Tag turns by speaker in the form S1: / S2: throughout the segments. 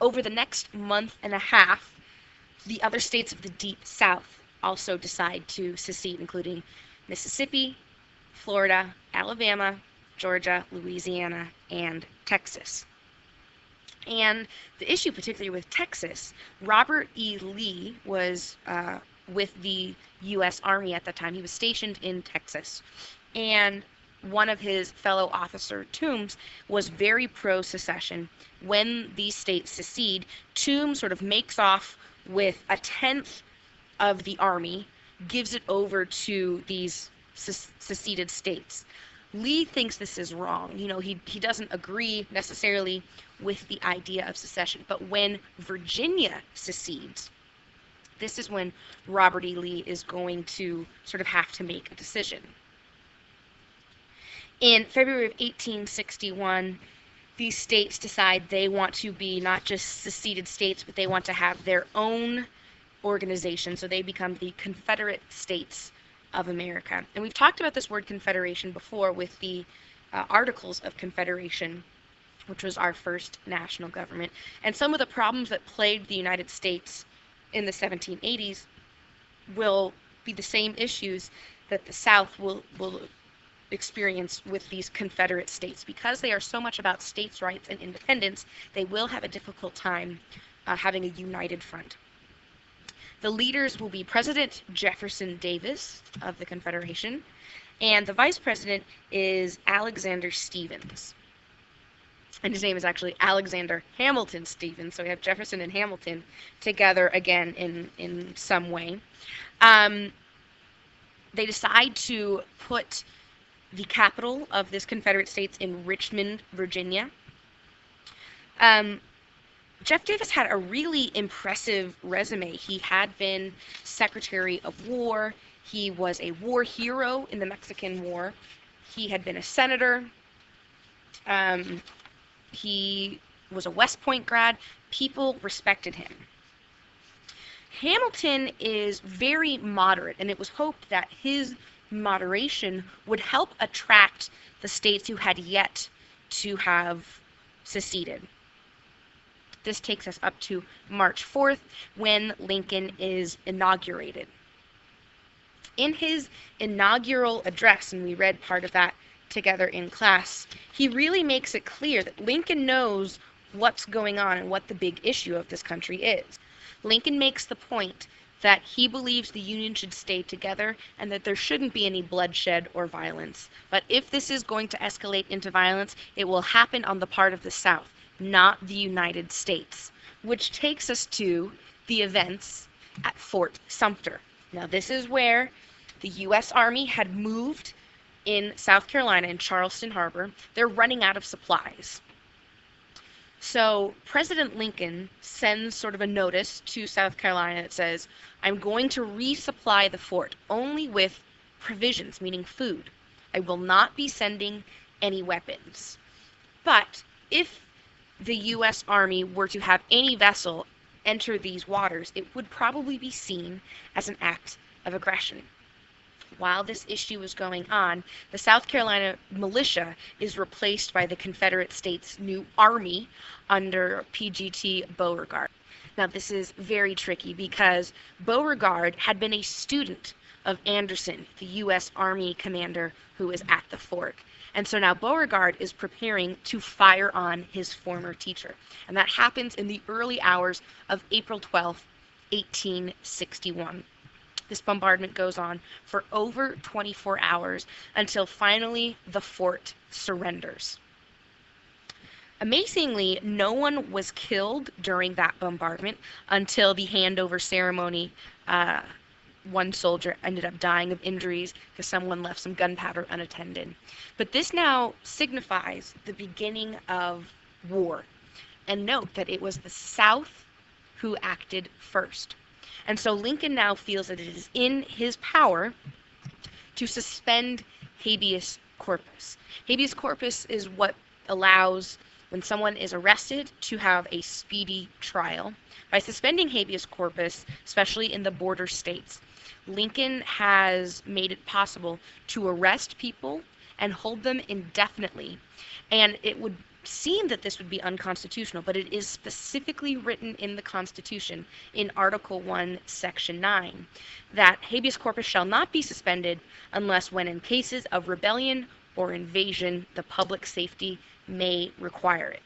S1: Over the next month and a half, the other states of the Deep South also decide to secede, including Mississippi, Florida, Alabama, Georgia, Louisiana, and Texas. And the issue, particularly with Texas, Robert E. Lee was with the U.S. Army at the time. He was stationed in Texas. And one of his fellow officer, Toombs, was very pro secession. When these states secede, Toombs sort of makes off with a tenth of the army, gives it over to these seceded states. Lee thinks this is wrong. He doesn't agree necessarily with the idea of secession. But when Virginia secedes, this is when Robert E. Lee is going to sort of have to make a decision. In February of 1861, these states decide they want to be not just seceded states, but they want to have their own organization. So they become the Confederate States of America. And we've talked about this word confederation before with the Articles of Confederation, which was our first national government. And some of the problems that plagued the United States in the 1780s will be the same issues that the South will experience with these Confederate states. Because they are so much about states' rights and independence, they will have a difficult time having a united front. The leaders will be President Jefferson Davis of the Confederation, and the vice president is Alexander Stephens. And his name is actually Alexander Hamilton Stephens, so we have Jefferson and Hamilton together again in some way. They decide to put the capital of this Confederate States in Richmond, Virginia. Jeff Davis had a really impressive resume. He had been Secretary of War. He was a war hero in the Mexican War. He had been a senator. He was a West Point grad. People respected him. Hamilton is very moderate, and it was hoped that his moderation would help attract the states who had yet to have seceded. This takes us up to March 4th, when Lincoln is inaugurated. In his inaugural address, and we read part of that together in class, he really makes it clear that Lincoln knows what's going on and what the big issue of this country is. Lincoln makes the point that he believes the Union should stay together and that there shouldn't be any bloodshed or violence. But if this is going to escalate into violence, it will happen on the part of the South, not the United States, which takes us to the events at Fort Sumter. Now, this is where the U.S. Army had moved in South Carolina, in Charleston Harbor. They're running out of supplies. So President Lincoln sends sort of a notice to South Carolina that says, I'm going to resupply the fort only with provisions, meaning food. I will not be sending any weapons. But if the U.S. Army were to have any vessel enter these waters, it would probably be seen as an act of aggression. While this issue is going on, the South Carolina militia is replaced by the Confederate States' new army under P.G.T. Beauregard. Now, this is very tricky because Beauregard had been a student of Anderson, the U.S. Army commander who is at the fort. And so now Beauregard is preparing to fire on his former teacher. And that happens in the early hours of April 12th, 1861. This bombardment goes on for over 24 hours until finally the fort surrenders. Amazingly, no one was killed during that bombardment until the handover ceremony. One soldier ended up dying of injuries because someone left some gunpowder unattended. But this now signifies the beginning of war. And note that it was the South who acted first. And so Lincoln now feels that it is in his power to suspend habeas corpus. Habeas corpus is what allows, when someone is arrested, to have a speedy trial. By suspending habeas corpus, especially in the border states, Lincoln has made it possible to arrest people and hold them indefinitely. And it would seem that this would be unconstitutional, but it is specifically written in the Constitution in Article 1, Section 9, that habeas corpus shall not be suspended unless when in cases of rebellion or invasion the public safety may require it.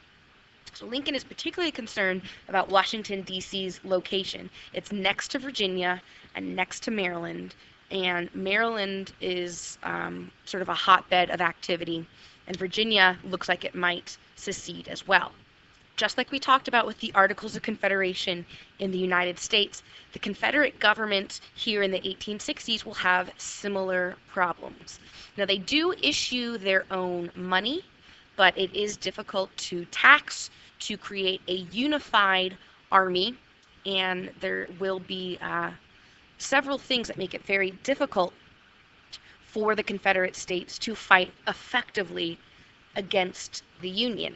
S1: So Lincoln is particularly concerned about Washington, D.C.'s location. It's next to Virginia and next to Maryland, and Maryland is sort of a hotbed of activity, and Virginia looks like it might secede as well. Just like we talked about with the Articles of Confederation in the United States, the Confederate government here in the 1860s will have similar problems. Now, they do issue their own money, but it is difficult to tax, to create a unified army, and there will be several things that make it very difficult for the Confederate States to fight effectively against the Union.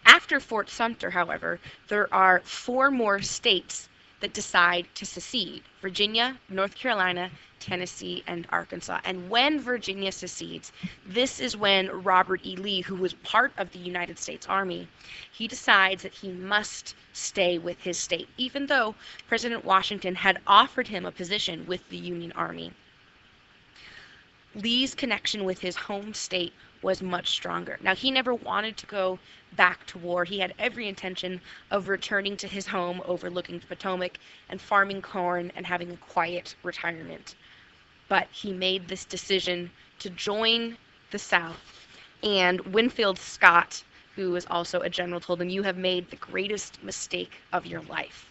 S1: After Fort Sumter, however, there are 4 more states that decide to secede: Virginia, North Carolina, Tennessee, and Arkansas. And when Virginia secedes, this is when Robert E. Lee, who was part of the United States Army, he decides that he must stay with his state, even though President Washington had offered him a position with the Union Army. Lee's connection with his home state was much stronger. Now, he never wanted to go back to war. He had every intention of returning to his home overlooking the Potomac and farming corn and having a quiet retirement. But he made this decision to join the South, and Winfield Scott, who was also a general, told him, "You have made the greatest mistake of your life."